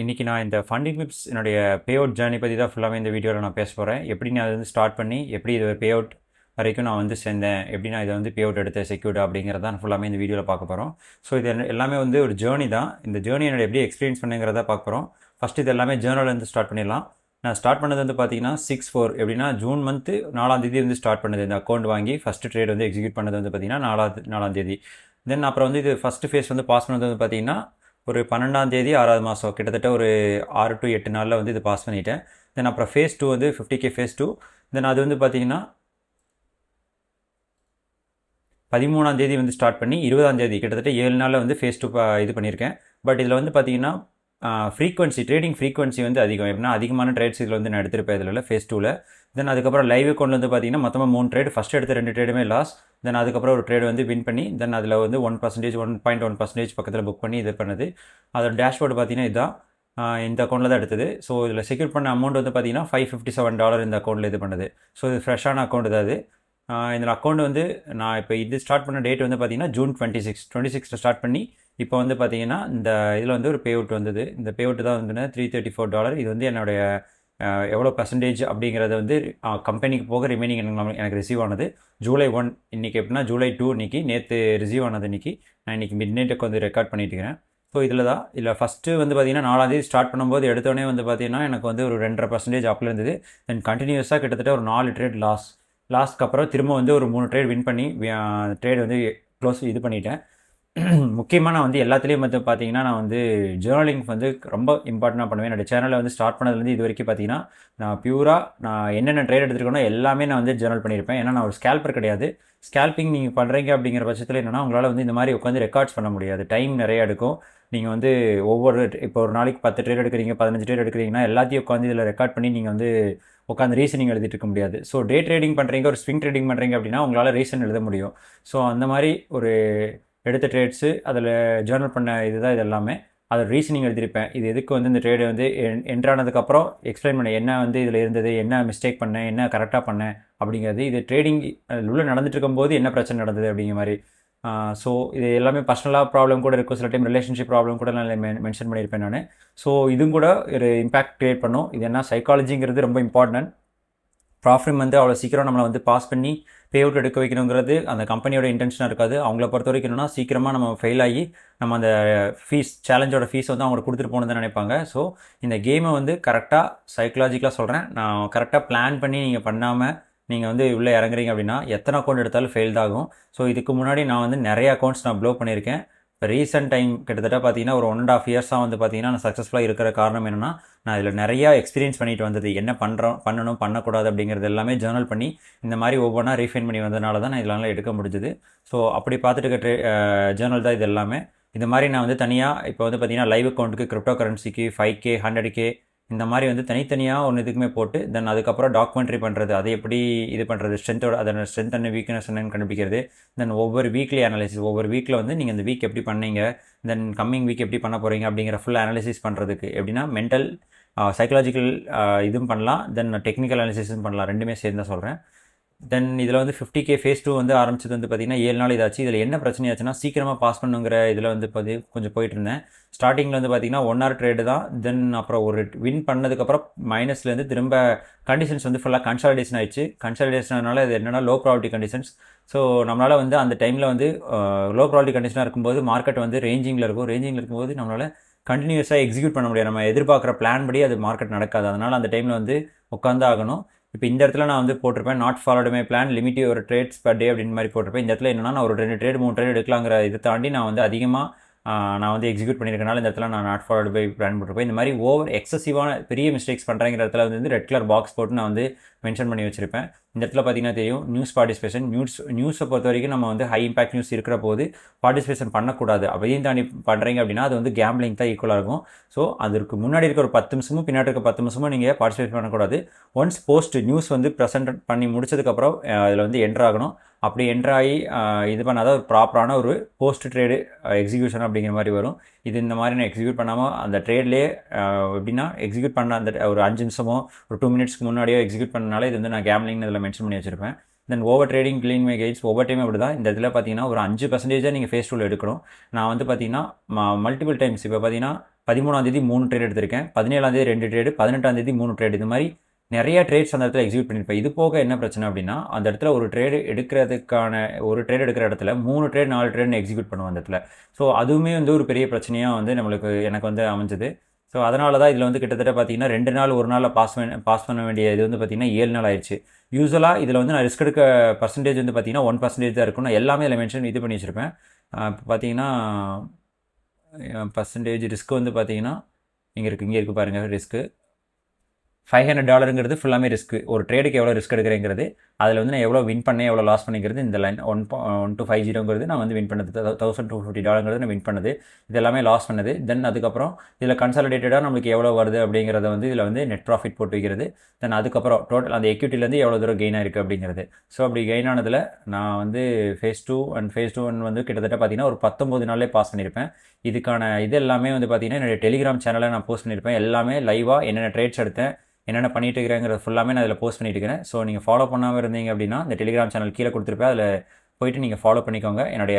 இன்றைக்கி நான் இந்த ஃபண்டிங் டிப்ஸ் என்னுடைய பே அவுட் ஜேர்னி பற்றி தான் ஃபுல்லாகவே இந்த வீடியோவில் நான் பேச போகிறேன். எப்படி நான் அதை வந்து ஸ்டார்ட் பண்ணி எப்படி இது பே அவுட் வரைக்கும் நான் வந்து சேர்ந்தேன், எப்படி நான் இதை வந்து பே அவுட் எடுத்தேன் செக்யூர்டு அப்படிங்கிறத நான் ஃபுல்லாமே இந்த வீடியோவில் பார்க்க போகிறோம். ஸோ இது எல்லாமே வந்து ஒரு ஜேர்னி தான். இந்த ஜேர்னி என்னோட எப்படி எக்ஸ்பீரியன்ஸ் பண்ணுங்கிறத பார்க்க போகிறோம். ஃபஸ்ட்டு இது எல்லாமே ஜேர்னலேருந்து ஸ்டார்ட் பண்ணிடலாம். நான் ஸ்டார்ட் பண்ணது வந்து பார்த்தீங்கன்னா 6/4 எப்படின்னா ஜூன் மந்த்து 4ஆம் தேதி வந்து ஸ்டார்ட் பண்ணுது. இந்த அக்கௌண்ட் வாங்கி ஃபஸ்ட்டு ட்ரேட் வந்து எக்ஸிக்யூட் பண்ணது வந்து பார்த்தீங்கன்னா 4ஆம் தேதி. தென் அப்புறம் வந்து இது ஃபஸ்ட்டு ஃபேஸ் வந்து பாஸ் பண்ணது வந்து பார்த்தீங்கன்னா ஒரு 12ஆம் தேதி 6வது மாதம், கிட்டத்தட்ட ஒரு 6 to 8 நாளில் வந்து இது பாஸ் பண்ணிட்டேன். தென் அப்புறம் ஃபேஸ் 2 வந்து 50K ஃபேஸ் 2. தென் அது வந்து பார்த்தீங்கன்னா 13ஆம் தேதி வந்து ஸ்டார்ட் பண்ணி 20ஆம் தேதி கிட்டத்தட்ட 7 நாளில் வந்து ஃபேஸ் 2 இது பண்ணியிருக்கேன். பட் இதில் வந்து பார்த்தீங்கன்னா ட்ரேடிங் ஃப்ரீக்வன்சி வந்து அதிகம். எப்படின்னா அதிகமான ட்ரேட்ஸ் இதில் வந்து நான் எடுத்திருப்பேன் இதில் ஃபேஸ் 2ல். தென் அதுக்கப்புறம் லைவ் அக்கௌண்ட் வந்து பார்த்தீங்கன்னா மொத்தமாக 3 ட்ரேட், ஃபஸ்ட்டு எடுத்த 2 ட்ரேடுமே லாஸ். தென் அதுக்கப்புறம் ஒரு ட்ரேட் வந்து வின் பண்ணி தென் அதில் வந்து 1%, 1.1% பக்கத்தில் புக் பண்ணி இது பண்ணுது. அதோட டேஷ்போர்டு பார்த்தீங்கன்னா இதுதான். இந்த அக்கௌண்ட்டில் தான் எடுத்தது. ஸோ இதில் செக்யூர் பண்ண அமௌண்ட் வந்து பார்த்தீங்கன்னா $557 இந்த அக்கௌண்ட்டில் இது பண்ணுது. ஸோ இது ஃப்ரெஷ்ஷான அக்கௌண்ட் தான் அது. இதில் அக்கௌண்ட் வந்து நான் இப்போ இது ஸ்டார்ட் பண்ண டேட் வந்து பார்த்தீங்கன்னா ஜூன் 26 ஸ்டார்ட் பண்ணி இப்போ வந்து பார்த்தீங்கன்னா இந்த இதில் வந்து ஒரு பே அவுட் வந்தது. இந்த பே அவுட் தான் வந்து $334. இது வந்து என்னுடைய எவ்வளோ பர்சன்டேஜ் அப்படிங்கிறத வந்து கம்பெனிக்கு போக ரிமைனிங் எனக்கு ரிசீவ் ஆனது ஜூலை 1. இன்றைக்கி எப்படின்னா ஜூலை 2 இன்றைக்கி, நேற்று ரிசீவ் ஆனது இன்றைக்கி. நான் இன்றைக்கி மிட் நைட்டுக்கு வந்து ரெக்கார்ட் பண்ணிட்டு இருக்கிறேன். ஸோ இதில் தான் இதில் ஃபஸ்ட்டு வந்து பார்த்தீங்கன்னா 4ஆம் தேதி ஸ்டார்ட் பண்ணும்போது எடுத்தோடனே வந்து பார்த்தீங்கன்னா எனக்கு வந்து ஒரு 2.5% அப்பில் இருந்தது. தென் கண்டினியூஸாக கிட்டத்தட்ட ஒரு 4 ட்ரேட் லாஸ்ட்க்கு அப்புறம் திரும்ப வந்து ஒரு 3 ட்ரேட் வின் பண்ணி ட்ரேட் வந்து க்ளோஸ் இது பண்ணிட்டேன். முக்கியமாக நான் வந்து எல்லாத்துலேயும் வந்து பார்த்தீங்கன்னா நான் வந்து ஜேர்னலிங் வந்து ரொம்ப இம்பார்ட்டண்ட்டாக பண்ணுவேன். என்னோடய சேனலை வந்து ஸ்டார்ட் பண்ணதுலேருந்து இது வரைக்கும் பார்த்தீங்கன்னா நான் பியூராக நான் என்னென்ன ட்ரேட் எடுத்துருக்கேனோ எல்லாமே நான் வந்து ஜேர்னல் பண்ணியிருப்பேன். ஏன்னா நான் ஒரு ஸ்கேல்பர் கிடையாது. ஸ்கேல்பிங் நீங்கள் பண்ணுறீங்க அப்படிங்கிற பட்சத்தில் என்னென்னா உங்களால் வந்து இந்த மாதிரி உட்காந்து ரெக்கார்ட்ஸ் பண்ண முடியாது. டைம் நிறைய எடுக்கும். நீங்கள் வந்து இப்போ ஒரு நாளைக்கு 10 ட்ரேட் எடுக்கிறீங்க, 15 ட்ரேட் எடுக்கிறீங்கன்னா எல்லாத்தையும் உட்காந்து இதில் ரெக்கார்ட் பண்ணி நீங்கள் வந்து உட்காந்து ரீசனிங் எழுதிட்டு இருக்க முடியாது. ஸோ டே ட்ரேடிங் பண்ணுறீங்க, ஒரு ஸ்விங் ட்ரேடிங் பண்ணுறீங்க அப்படின்னா உங்களால் ரீசன் எழுத முடியும். ஸோ அந்த மாதிரி ஒரு எடுத்த ட்ரேட்ஸு அதில் ஜேர்னல் பண்ண இது எல்லாமே அதில் ரீசனிங் எழுதியிருப்பேன். இது எதுக்கு வந்து இந்த ட்ரேடு வந்து என்ட்ரானதுக்கப்புறம் எக்ஸ்பிளைன் பண்ணேன், என்ன வந்து இதில் இருந்தது, என்ன மிஸ்டேக் பண்ணேன், என்ன கரெக்டாக பண்ணேன் அப்படிங்கிறது. இது ட்ரேடிங் உள்ளே நடந்துட்டு இருக்கும்போது என்ன பிரச்சனை நடந்தது அப்படிங்கிற மாதிரி. ஸோ இது எல்லாமே பர்சனலாக ப்ராப்ளம் கூட இருக்கும், சில டைம் ரிலேஷன்ஷிப் ப்ராப்ளம் கூட நான் மென்ஷன் பண்ணியிருப்பேன் நான். ஸோ இதுவும் கூட ஒரு இம்பாக்ட் க்ரியேட் பண்ணும். இது என்ன சைக்காலஜிங்கிறது ரொம்ப இம்பார்ட்டன்ட். ப்ராஃபிட் வந்து அவ்வளோ சீக்கிரம் நம்மளை வந்து பாஸ் பண்ணி பே அவுட் எடுக்க வைக்கணுங்கிறது அந்த கம்பெனியோட இன்டென்ஷனாக இருக்காது. அவங்கள பொறுத்த வரைக்கும் என்னன்னா சீக்கிரமாக நம்ம ஃபெயில் ஆகி நம்ம அந்த சேலஞ்சோட ஃபீஸ் வந்து அவங்களுக்கு கொடுத்துட்டு போகணுன்னு நினைப்பாங்க. ஸோ இந்த கேமை வந்து கரெக்டாக சைக்கலாஜிக்கலாக சொல்கிறேன், நான் கரெக்டாக பிளான் பண்ணி நீங்கள் பண்ணாமல் நீங்கள் வந்து உள்ளே இறங்குறீங்க அப்படின்னா எத்தனை அக்கௌண்ட் எடுத்தாலும் ஃபெயில் ஆகும். ஸோ இதுக்கு முன்னாடி நான் வந்து நிறைய அக்கௌண்ட்ஸ் நான் ப்ளோ பண்ணியிருக்கேன். இப்போ ரீசெண்ட் டைம் கிட்டத்தட்ட பார்த்தீங்கன்னா ஒரு 1.5 இயர்ஸாக வந்து பார்த்தீங்கன்னா நான் சக்ஸஸ்ஃபுல்லாக இருக்கிற காரணம் என்னென்னா நான் இதில் நிறையா எக்ஸ்பீரியன்ஸ் பண்ணிட்டு வந்தது, என்ன பண்ணணும் பண்ணக்கூடாது அப்படிங்கிறது எல்லாமே ஜேர்னல் பண்ணி இந்த மாதிரி ஒவ்வொன்றா ரீஃபைன் பண்ணி வந்ததுனால தான் நான் இதெல்லாம் எடுக்க முடிஞ்சுது. ஸோ அப்படி பார்த்துட்டு இருக்க ஜேர்னல் தான் இது எல்லாமே. இந்த மாதிரி நான் வந்து தனியாக இப்போ வந்து பார்த்தீங்கன்னா லைவ் அக்கௌண்ட்டுக்கு, கிரிப்டோ கரன்சிக்கு 5K 100K இந்த மாதிரி வந்து தனித்தனியாக ஒன்று இதுக்குமே போட்டு தென் அதுக்கப்புறம் டாக்குமெண்ட்ரி பண்ணுறது, அதை எப்படி இது பண்ணுறது, அதோட ஸ்ட்ரென்த் அண்ட் வீக்னஸ் என்னன்னு கண்டுபிடிக்கிறது. தென் ஒவ்வொரு வீக்லி அனாலிசிஸ், ஒவ்வொரு வீக்கில் வந்து நீங்கள் இந்த வீக் எப்படி பண்ணீங்க, தென் கம்மிங் வீக் எப்படி பண்ண போகிறீங்க அப்படிங்கிற ஃபுல் அனாலிசிஸ் பண்ணுறதுக்கு. எப்படின்னா மென்டல் சைக்கலாஜிக்கல் இதுவும் பண்ணலாம், தென் டெக்னிக்கல் அனாலிசிஸும் பண்ணலாம், ரெண்டுமே சேர்ந்து தான் சொல்கிறேன். தென் இதில் வந்து 50K ஃபேஸ் 2 வந்து ஆரம்பிச்சது வந்து பார்த்திங்கன்னா 7 நாள் இதாச்சு. இதில் என்ன பிரச்சனையாச்சுன்னா சீக்கிரமாக பாஸ் பண்ணுங்கிற இதில் வந்து கொஞ்சம் போயிட்டு இருந்தேன். ஸ்டார்டிங்கில் வந்து பார்த்திங்கன்னா 1 hour ட்ரேடு தான். தென் அப்புறம் ஒரு வின் பண்ணதுக்கப்புறம் மைனஸ்லேருந்து திரும்ப கண்டிஷன்ஸ் வந்து ஃபுல்லாக கன்சாலிடேஷன் ஆயிடுச்சு. கன்சாலிடேஷனால இது என்னென்னா லோ ப்ராபபிலிட்டி கண்டிஷன்ஸ். ஸோ நம்மளால் வந்து அந்த டைமில் வந்து லோ ப்ராபபிலிட்டி கண்டிஷனாக இருக்கும்போது மார்க்கெட் வந்து ரேஞ்சிங்கில் இருக்கும்போது நம்மளால் கண்டினியூஸாக எக்ஸிக்யூட் பண்ண முடியாது. நம்ம எதிர்பார்க்குற பிளான் படி அது மார்க்கெட் நடக்காது. அதனால் அந்த டைமில் வந்து உட்காந்து ஆகணும். இப்போ இந்த இடத்துல நான் வந்து போட்டிருப்பேன் not followed my plan, limit your trades per day அப்படின்னு மாதிரி போட்டிருப்பேன். இந்த இடத்துல என்னன்னா நான் ஒரு 2 ட்ரேட் 3 ட்ரேட் எடுக்கலாங்கிற இதை தாண்டி நான் வந்து அதிகமாக நான் வந்து எக்ஸிக்யூட் பண்ணியிருக்கனால இந்த இடத்துல நான் நாட் ஃபாலோடு பை பிளான் போட்டிருப்பேன். இந்த மாதிரி ஓவர் எக்ஸசிவான பெரிய மிஸ்டேக்ஸ் பண்ணுறங்கிற இடத்துல வந்து ரெட் கலர் பாக்ஸ் போட்டு நான் வந்து மென்ஷன் பண்ணி வச்சிருப்பேன். இந்த இடத்துல பார்த்தீங்கன்னா தெரியும் நியூஸ் பார்ட்டிசிபேஷன். நியூஸை பொறுத்த வரைக்கும் நம்ம வந்து ஹை இம்பாக்ட் நியூஸ் இருக்கிற போது பார்ட்டிசிபேஷன் பண்ணக்கூடாது. அதையும் தாண்டி பண்ணுறீங்க அப்படின்னா அது வந்து கேம்பிளிங் தான் ஈக்குவலாக இருக்கும். ஸோ அதற்கு முன்னாடி இருக்க ஒரு 10 நிமிஷமும் பின்னாடி இருக்க 10 நிமிஷமும் நீங்கள் பார்ட்டிசிபேட் பண்ணக்கூடாது. ஒன்ஸ் போஸ்ட் நியூஸ் வந்து ப்ரெசென்ட் பண்ணி முடிச்சதுக்கப்புறம் அதில் வந்து என்ட்ரு ஆகணும். அப்படி என்ட்ராகி இது பண்ணாதான் ஒரு ப்ராப்பரான ஒரு போஸ்ட் ட்ரேடு எக்ஸிக்யூஷன் அப்படிங்கிற மாதிரி வரும். இது இந்த மாதிரி நான் எக்ஸிக்யூட் பண்ணாமல் அந்த ட்ரேட்லேயே எப்படின்னா எக்ஸிக்யூட் பண்ண அந்த ஒரு 5 நிமிஷமோ ஒரு 2 மினிட்ஸ்க்கு முன்னாடியோ எக்ஸிக்யூட் பண்ணனால இது வந்து நான் கேம்லிங்னு இதில் மென்ஷன் பண்ணி வச்சிருப்பேன். Then over trading clean my kites ஒவ்வொரு டைம் அப்படி தான். இந்த இதில் பார்த்தீங்கன்னா ஒரு 5% நீங்கள் ஃபேஸ் 2 எடுக்கணும். நான் வந்து பார்த்தீங்கன்னா மல்டிபிள் டைம்ஸ் இப்போ பார்த்தீங்கன்னா 13ஆம் தேதி 3 ட்ரேட் எடுத்திருக்கேன், 17ஆம் தேதி 2 ட்ரேடு, 18ஆம் தேதி 3 ட்ரேடு. இது மாதிரி நிறைய ட்ரேட்ஸ் அந்த இடத்துல எக்ஸிக்யூட் பண்ணியிருப்பேன். இது போக என்ன பிரச்சனை அப்படின்னா, அந்த இடத்துல ஒரு ட்ரேடு எடுக்கிற இடத்துல 3 ட்ரேட் 4 ட்ரேட்னு எக்ஸிக்யூட் பண்ணுவோம் அந்த இடத்துல. ஸோ அதுவுமே வந்து ஒரு பெரிய பிரச்சனையாக வந்து எனக்கு வந்து அமைஞ்சது. ஸோ அதனால தான் இதில் வந்து கிட்டத்தட்ட பார்த்தீங்கன்னா 2 நாள் 1 நாளில் பாஸ் பண்ண வேண்டிய இது வந்து பார்த்தீங்கன்னா 7 நாள் ஆயிடுச்சு. யூஸ்வலாக இதில் வந்து நான் ரிஸ்க் எடுக்க பர்சன்டேஜ் வந்து பார்த்தீங்கன்னா 1% தான் இருக்கும். நான் எல்லாமே இதில் மென்ஷன் இது பண்ணி வச்சுருப்பேன். இப்போ பார்த்தீங்கன்னா பர்சன்டேஜ் ரிஸ்க் வந்து பார்த்தீங்கன்னா இங்கே இருக்குது பாருங்கள். ரிஸ்க்கு $500ங்கிறது ஃபுல்லாமே ரிஸ்க்கு. ஒரு ட்ரேடுக்கு எவ்வளோ ரிஸ்க் எடுக்கிறேங்கிறது, அதில் வந்து நான் எவ்வளோ வின் பண்ணேன், எவ்வளோ லாஸ் பண்ணிக்கிறது, இந்த லைன் 1250ங்கிறது நான் வந்து வின் பண்ணது, $1250 நான் வின் பண்ணது, இது எல்லாமே லாஸ் பண்ணது. தென் அதுக்கப்புறம் இதில் கன்சாலிடேட்டடாக நம்மளுக்கு எவ்வளோ வருது அப்படிங்கிறத வந்து இதில் வந்து நெட் ப்ராஃபிட் போட்டு வைக்கிறது. தென் அதுக்கப்புறம் டோட்டல் அந்த எக்யூட்டிலேருந்து எவ்வளோ தூரம் கெயின் ஆயிருக்கு அப்படிங்கிறது. ஸோ அப்படி கெயின் ஆனதில் நான் வந்து ஃபேஸ் 2 வந்து கிட்டத்தட்ட பார்த்தீங்கன்னா ஒரு 19 நாள்லேயே பாஸ் பண்ணியிருப்பேன். இதுக்கான இது எல்லாமே வந்து பார்த்தீங்கன்னா என்னுடைய டெலிகிராம் சேனலில் நான் போஸ்ட் பண்ணியிருப்பேன். எல்லாமே லைவாக என்னென்ன ட்ரேட்ஸ் எடுத்தேன், என்னென்ன பண்ணிட்டு இருக்கிறேங்கிறது ஃபுல்லாமே நான் இதில் போஸ்ட் பண்ணிட்டு இருக்கிறேன். ஸோ நீங்கள் ஃபாலோ பண்ணாமல் இருந்தீங்க அப்படின்னா இந்த டெலிகிராம் சேனல் கீழே கொடுத்துருப்பேன், அதில் போயிட்டு நீங்கள் ஃபாலோ பண்ணிக்கோங்க. என்னுடைய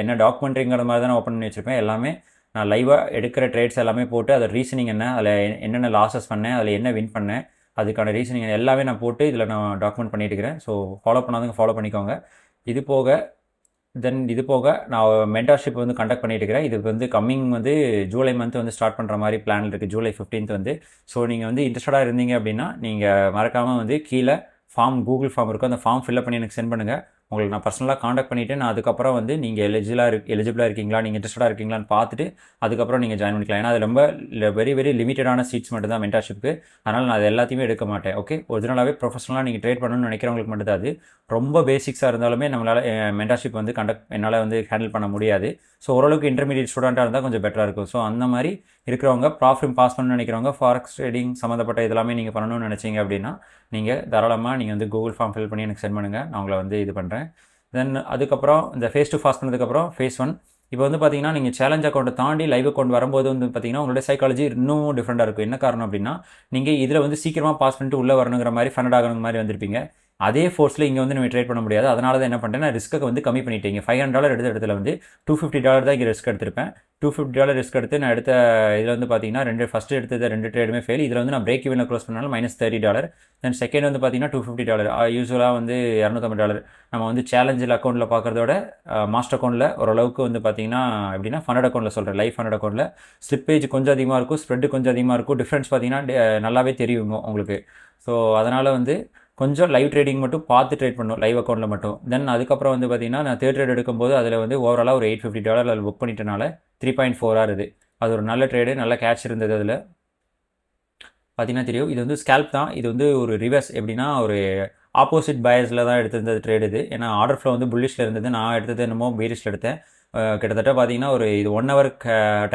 என்ன டாக்குமெண்ட்ரிங்கிற மாதிரி தான் நான் ஓப்பன் பண்ணி வச்சுருப்பேன். எல்லாமே நான் லைவாக எடுக்கிற ட்ரேட்ஸ் எல்லாமே போட்டு அதோட ரீசனிங் என்ன, அதில் என்னென்ன லாஸஸ் பண்ணேன், அதில் என்ன வின் பண்ணேன், அதுக்கான ரீசனிங் எல்லாமே நான் போட்டு இதில் நான் டாக்குமெண்ட் பண்ணிட்டு இருக்கிறேன். ஸோ ஃபாலோ பண்ணாதவங்க ஃபாலோ பண்ணிக்கோங்க. இது போக நான் மென்டார்ஷிப் வந்து கண்டக்ட் பண்ணிட்டு இருக்கிறேன். இது வந்து கம்மிங் வந்து ஜூலை மந்த் வந்து ஸ்டார்ட் பண்ணுற மாதிரி பிளான் இருக்குது, ஜூலை 15th வந்து. ஸோ நீங்கள் வந்து இன்ட்ரெஸ்டடாக இருந்தீங்க அப்படின்னா நீங்கள் மறக்காமல் வந்து கீழே கூகுள் ஃபார்ம் இருக்கும், அந்த ஃபார்ம் ஃபில்அப் பண்ணி எனக்கு சென்ட் பண்ணுங்கள். உங்களுக்கு நான் பர்சனலாக காண்டாக்ட் பண்ணிவிட்டு நான் அதுக்கப்புறம் வந்து நீங்கள் எலிஜிபிளாக இருக்கீங்களா, நீங்கள் இன்ட்ரெஸ்டாக இருக்கீங்களான்னு பார்த்துட்டு அதுக்கப்புறம் நீங்கள் ஜாயின் பண்ணிக்கலாம். ஏன்னா அது ரொம்ப வெரி லிமிட்டடான சீட்ஸ் மட்டும் தான் மென்டார்ஷிப்க்கு. அதனால் நான் அது எல்லாத்தையுமே எடுக்க மாட்டேன். ஓகே, ஒரிஜினலாகவே ப்ரொஃபஷனலாக நீங்கள் ட்ரேட் பண்ணணும்னு நினைக்கிறவங்களுக்கு மட்டும் தான் அது. ரொம்ப பேசிக்ஸாக இருந்தாலுமே நம்மளால் மென்டார்ஷிப் வந்து என்னால் வந்து ஹேண்டில் பண்ண முடியாது. ஸோ ஓரளவுக்கு இன்டர்மீடியட் ஸ்டூடெண்ட்டாக இருந்தால் கொஞ்சம் பெட்டராக இருக்கும். ஸோ அந்த மாதிரி இருக்கிறவங்க, ப்ராஃபிட் பாஸ் பண்ணணும்னு நினைக்கிறவங்க, ஃபாரெக்ஸ் ட்ரேடிங் சம்மந்தப்பட்ட இதெல்லாமே நீங்கள் பண்ணணும்னு நினச்சிங்க அப்படின்னா நீங்கள் தாராளமாக நீங்கள் வந்து கூகுள் ஃபார்ம் ஃபில் பண்ணி எனக்கு சென்ட் பண்ணுங்கள், நான் உங்களை வந்து இது பண்ணுறேன். தென் அதுக்கப்புறம் இந்த ஃபேஸ் 2 பாஸ் பண்ணதுக்கப்புறம் ஃபேஸ் 1 இப்போ வந்து பார்த்தீங்கன்னா நீங்கள் சேலஞ்ச் அக்கௌண்ட்டை தாண்டி லைவ் அக்கௌண்ட் வரும்போது வந்து பார்த்தீங்கன்னா உங்களோட சைக்காலஜி இன்னும் டிஃப்ரெண்ட்டாக இருக்கும். என்ன காரணம் அப்படின்னா நீங்கள் இதில் வந்து சீக்கிரமாக பாஸ் பண்ணிட்டு உள்ளே வரணுங்கிற மாதிரி, ஃபண்டட் ஆகணுங்கிற மாதிரி வந்திருப்பீங்க. அதே ஃபோர்ஸில் இங்கே வந்து நம்ம ட்ரேட் பண்ண முடியாது. அதனால தான் என்ன பண்ணிட்டேன், நான் ரிஸ்க்கை வந்து கம்மி பண்ணிட்டேங்க. $500 எடுத்த இடத்துல வந்து $250 தான் இங்கே ரிஸ்க் எடுத்திருப்பேன். $250 ரிஸ்க் எடுத்து நான் எடுத்த இதில் வந்து பார்த்தீங்கன்னா ஃபஸ்ட்டு எடுத்தது 2 ட்ரேடுமே ஃபெயில். இதில் வந்து நான் பிரேக் ஈவனில் க்ளோஸ் பண்ணாலும் -$30. தென் செகண்ட் வந்து பார்த்தீங்கன்னா $250. யூஸ்வலாக வந்து $250 நம்ம வந்து சேலஞ்சில் அக்கௌண்ட்டில் பார்க்குறதோட மாஸ்டர் அக்கௌண்ட்டில் ஓரளவுக்கு வந்து பார்த்தீங்கன்னா எப்படின்னா ஃபண்டட் அக்கௌண்ட்டில் சொல்கிறேன், லைஃப் ஃபண்டட் அக்கௌண்ட்டில் ஸ்லிப்பேஜ் கொஞ்சம் அதிகமாக இருக்கும், ஸ்ப்ரெட்டு கொஞ்சம் அதிகமாக இருக்கும். டிஃப்ரென்ஸ் பார்த்தீங்கன்னா நல்லாவே தெரியும் உங்களுக்கு. ஸோ அதனால் வந்து கொஞ்சம் லைவ் ட்ரேடிங் மட்டும் பார்த்து ட்ரேட் பண்ணணும், லைவ் அக்கௌண்ட்டில் மட்டும். தென் அதுக்கப்புறம் வந்து பார்த்தீங்கன்னா நான் தேர்ட் ட்ரேட் எடுக்கும்போது அதில் வந்து ஓவராலாக ஒரு $850 அதில் புக் பண்ணிட்டனால 3.4 ஆகுது. அது ஒரு நல்ல ட்ரேடு, நல்ல கேட்ச் இருந்தது. அதில் பார்த்தீங்கன்னா தெரியும், இது வந்து ஸ்கேல்ப் தான். இது வந்து ஒரு ரிவர்ஸ், எப்படின்னா ஒரு ஆப்போசிட் பயஸில் தான் எடுத்திருந்தது ட்ரேடு இது. ஏன்னா ஆர்டர் ஃப்ளோ வந்து புல்லிஷில் இருந்தது, நான் எடுத்தது என்னமோ பீரிஷில் எடுத்தேன். கிட்டத்தட்ட பார்த்தீங்கன்னா இது 1 hour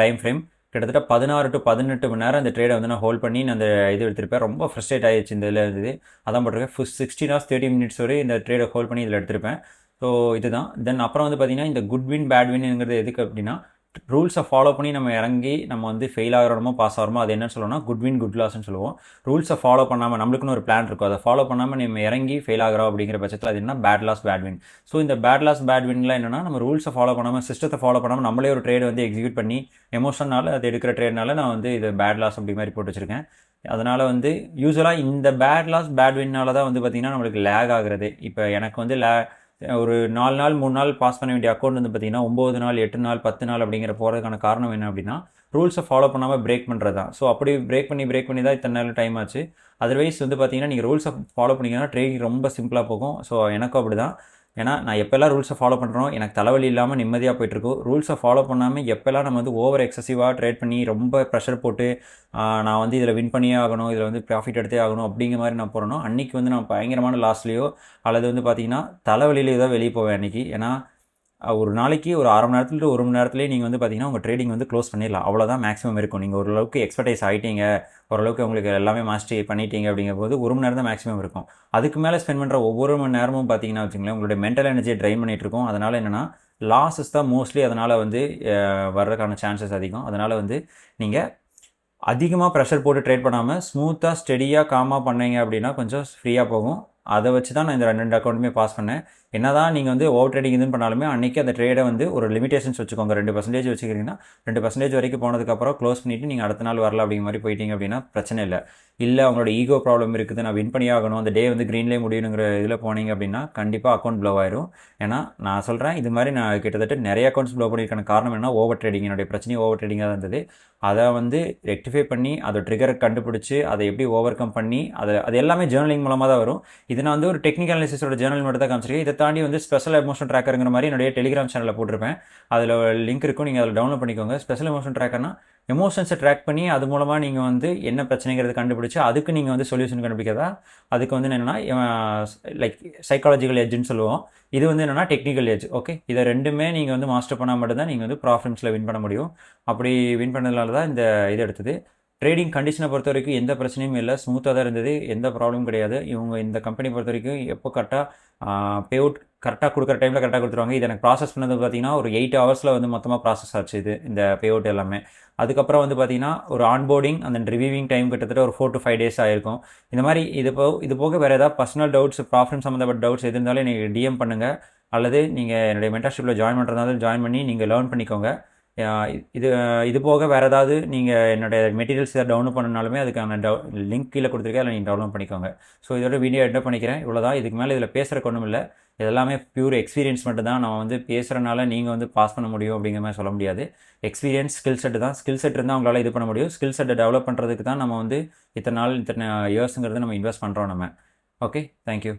டைம் ஃப்ரேம், கிட்டத்தட்ட 16 to 18 மணி நேரம் இந்த ட்ரேடை வந்து நான் ஹோல்ட் பண்ணி நான் அந்த இது எடுத்திருப்பேன். ரொம்ப ஃப்ரஸ்ட்ரேட் ஆகிடுச்சு இந்த இதில் இருந்தது. அதான் போட்டிருக்கேன் 16 hours 30 minutes வரை இந்த ட்ரேடை ஹோல்ட் பண்ணி இதில் எடுத்திருப்பேன். ஸோ இதுதான். தென் அப்புறம் வந்து பார்த்தீங்கன்னா இந்த குட் வின் பேட் வின்ங்கிறது எதுக்கு அப்படின்னா, ரூல்ஸை ஃபாலோ பண்ணி நம்ம இறங்கி நம்ம வந்து ஃபெயில் ஆகிறோமோ பாஸ் ஆகிறோமோ அது என்னன்னு சொல்லுவோம்னா குட் வின் குட் லாஸ்ன்னு சொல்லுவோம். ரூல்ஸை ஃபாலோ பண்ணாமல் நம்மளுக்குன்னு ஒரு பிளான் இருக்கும், அதை ஃபாலோ பண்ணாமல் நம்ம இறங்கி ஃபெயில் ஆகிறோம் அப்படிங்கிற பட்சத்தில் அது என்ன bad loss bad win. So இந்த பேட் லாஸ் பேட் வின்லாம் என்னென்னா, நம்ம ரூல்ஸை ஃபாலோ பண்ணாமல் சிஸ்டத்தை ஃபாலோ பண்ணாமல் நம்மளே ஒரு ட்ரேட் வந்து எக்ஸிக்யூட் பண்ணி எமோஷனால் அது எடுக்கிற ட்ரேட்னால நான் வந்து இது பேட் லாஸ் அப்படி மாதிரி போட்டு வச்சுருக்கேன். அதனால் வந்து யூஸ்வலாக இந்த பேட் லாஸ் பேட் வின்னால தான் வந்து பார்த்திங்கன்னா நம்மளுக்கு லேக் ஆகுறது. இப்போ எனக்கு வந்து ஒரு 4 நாள் 3 நாள் பாஸ் பண்ண வேண்டிய அக்கௌண்ட் வந்து பார்த்திங்கன்னா 9 நாள் 8 நாள் 10 நாள் அப்படிங்கிற போகிறதுக்கான காரணம் என்ன அப்படின்னா, ரூல்ஸை ஃபாலோ பண்ணாமல் பிரேக் பண்ணுறது தான். ஸோ அப்படி பிரேக் பண்ணி தான் இத்தனை நாள் டைம் ஆச்சு. அதர்வைஸ் வந்து பார்த்திங்கன்னா நீங்கள் ரூல்ஸை ஃபாலோ பண்ணிங்கன்னா ட்ரேடிங் ரொம்ப சிம்பிளாக போகும். ஸோ எனக்கும் அப்படி தான். ஏன்னா நான் எப்போல்லாம் ரூல்ஸை ஃபாலோ பண்ணுறோம் எனக்கு தலைவலி இல்லாமல் நிம்மதியாக போயிட்டுருக்கும். ரூல்ஸை ஃபாலோ பண்ணாமல் எப்போல்லாம் நம்ம வந்து ஓவர் எக்ஸசிவாக ட்ரேட் பண்ணி ரொம்ப ப்ரெஷர் போட்டு நான் வந்து இதில் வின் பண்ணியே ஆகணும், இதில் வந்து ப்ராஃபிட் எடுத்தே ஆகணும் அப்படிங்கிற மாதிரி நான் போகிறேனோ அன்றைக்கி வந்து நான் பயங்கரமான லாஸ்லேயோ அல்லது வந்து பார்த்திங்கன்னா தலைவலியிலேயோ தான் வெளியே போவேன் அன்றைக்கி. ஏன்னா ஒரு நாளைக்கு ஒரு 1/2 மணி நேரத்துல 1 மணி நேரத்துலேயே நீங்கள் வந்து பார்த்தீங்கன்னா உங்கள் ட்ரேடிங் வந்து க்ளோஸ் பண்ணிடலாம். அவ்வளோதான் மேக்ஸிமம் இருக்கும். நீங்கள் ஓரளவுக்கு எக்ஸ்பர்டைஸ் ஆகிட்டீங்க, ஓரளவுக்கு உங்களுக்கு எல்லாமே மாஸ்டரி பண்ணிட்டீங்க அப்படிங்கும்போது 1 மணி நேரம் தான் மேக்ஸிமம் இருக்கும். அதுக்கு மேலே ஸ்பெண்ட் பண்ணுற ஒவ்வொரு மணி நேரமும் பார்த்தீங்கன்னா வச்சுங்களேன் உங்களுடைய மென்டல் எனர்ஜியை ட்ரைன் பண்ணிகிட்டு இருக்கும். அதனால் என்னென்னா லாஸஸ் தான் மோஸ்ட்லி அதனால் வந்து வர்றதுக்கான சான்சஸ் அதிகம். அதனால் வந்து நீங்கள் அதிகமாக ப்ரெஷர் போட்டு ட்ரேட் பண்ணாமல் ஸ்மூத்தாக ஸ்டெடியாக காமாக பண்ணீங்க அப்படின்னா கொஞ்சம் ஃப்ரீயாக போகும். அதை வச்சு தான் நான் இந்த 2 அக்கௌண்ட்டுமே பாஸ் பண்ணேன். என்னதான் நீங்கள் வந்து ஓவர் ட்ரேடிங் இதுன்னு பண்ணாலுமே அன்றைக்கி அந்த ட்ரேடை வந்து ஒரு லிமிடேஷன்ஸ் வச்சுக்கோங்க. 2% வச்சுக்கிறீங்கன்னா 2% வரைக்கும் போனதுக்கப்புறம் க்ளோஸ் பண்ணிவிட்டு நீங்கள் அடுத்த நாள் வரல அப்படிங்கிற மாதிரி போயிட்டீங்க அப்படின்னா பிரச்சனை இல்லை. இல்லை அவங்களோட ஈகோ ப்ராப்ளம் இருக்குது, நான் வின் பண்ணி ஆகணும், அந்த டே வந்து க்ரீன்லேயே முடியணுங்கிற இதில் போனீங்க அப்படின்னா கண்டிப்பாக அக்கௌண்ட் ப்ளோ ஆயிரும். ஏன்னா நான் சொல்கிறேன், இது மாதிரி நான் கிட்டத்தட்ட நிறைய அக்கௌண்ட்ஸ் ப்ளோ பண்ணியிருக்கான காரணம் என்ன, ஓவர் ட்ரேடிங். என்னுடைய பிரச்சனையும் ஓவர் ட்ரேடிங்காக தான் இருந்தது. அதை வந்து ரெக்டிஃபை பண்ணி அதை ட்ரிகரை கண்டுபிடிச்சி அதை எப்படி ஓவர் கம் பண்ணி அது எல்லாமே ஜேர்னலிங் மூலமாக தான் வரும். இது நான் வந்து ஒரு டெக்னிக்கல் அனாலிசிஸோட ஜேர்னல் மட்டும் தான் காமிச்சிருக்கேன். இதை தாண்டி வந்து ஸ்பெஷல் எமோஷன் ட்ராக்கருங்கிற மாதிரி என்னுடைய டெலிகிராம் சேனலில் போட்டிருப்பேன். அதில் லிங்க் இருக்கும், நீங்கள் அதில் டவுன்லோட் பண்ணிக்கோங்க. ஸ்பெஷல் எமோஷன் ட்ராக்கர்னா எமோஷன்ஸை ட்ராக் பண்ணி அது மூலமாக நீங்கள் வந்து என்ன பிரச்சனைங்கிறது கண்டுபிடிச்சி அதுக்கு நீங்கள் வந்து சொல்யூஷன் கண்டுபிடிக்கிறதா. அதுக்கு வந்து என்னென்னா லைக் சைக்காலஜிக்கல் எட்ஜுன்னு சொல்லுவோம். இது வந்து என்னென்னா டெக்னிக்கல் எட்ஜ். ஓகே, இதை ரெண்டுமே நீங்கள் வந்து மாஸ்டர் பண்ணால் மட்டும்தான் நீங்கள் வந்து ப்ராஃபிட்ஸில் வின் பண்ண முடியும். அப்படி வின் பண்ணதுனால தான் இந்த இது எடுத்தது. ட்ரேடிங் கண்டிஷனை பொறுத்த வரைக்கும் எந்த பிரச்சனையும் இல்லை, ஸ்மூத்தாக தான் இருந்தது, எந்த ப்ராப்ளமும் கிடையாது. இவங்க இந்த கம்பெனி பொறுத்த வரைக்கும் எப்போ கரெக்டாக பேஅவுட் கரெக்டாக கொடுக்குற டைமில் கரெக்டாக கொடுத்துருவாங்க. இது எனக்கு ப்ராசஸ் பண்ணது பார்த்தீங்கன்னா ஒரு 8 ஹவர்ஸில் வந்து மொத்தமாக ப்ராசஸ் ஆச்சு இந்த பேஅவுட் எல்லாமே. அதுக்கப்புறம் வந்து பார்த்தீங்கன்னா ஒரு ஆன்போர்டிங் அந்த ரிவியூவிங் டைம் கிட்டத்தட்ட ஒரு 4 to 5 days ஆகிருக்கும். இந்த மாதிரி இது போக வேறு ஏதாவது பர்சனல் டவுட்ஸ், ப்ராஃபிட் சம்மந்தப்பட்ட டவுட்ஸ் எது இருந்தாலும் நீங்கள் டிஎம் பண்ணுங்கள். அல்லது நீங்கள் என்னுடைய மென்டர்ஷிப்பில் ஜாயின் பண்ணுறதாலும் ஜாயின் பண்ணி நீங்கள் லேர்ன் பண்ணிக்கோங்க. இது போக வேறு ஏதாவது நீங்கள் என்னோடய மெட்டீரியல்ஸ் எதாவது டவுன்லோட் பண்ணனாலுமே அதுக்கான லிங்க் கீழே கொடுத்துருக்கேன், அதில் நீங்கள் டவுன்லோட் பண்ணிக்கோங்க. ஸோ இதோட வீடியோ எண்ட் பண்ணிக்கிறேன். இவ்வளோதான். இதுக்கு மேலே இதில் பேசுகிறக்கு ஒன்றும் இல்லை. இதெல்லாமே பியூர் எக்ஸ்பீரியன்ஸ் மட்டும் தான். நான் வந்து பேசுகிறனால நீங்கள் வந்து பாஸ் பண்ண முடியும் அப்படிங்கிற மாதிரி சொல்ல முடியாது. எக்ஸ்பீரியன்ஸ் ஸ்கில் செட்டு தான். ஸ்கில் செட் இருந்தால் அவங்களால இது பண்ண முடியும். ஸ்கில் செட்டை டெவலப் பண்ணுறதுக்கு தான் நம்ம வந்து இத்தனை இயர்ஸுங்கிறது நம்ம இன்வெஸ்ட் பண்ணுறோம் நம்ம. Okay, thank you.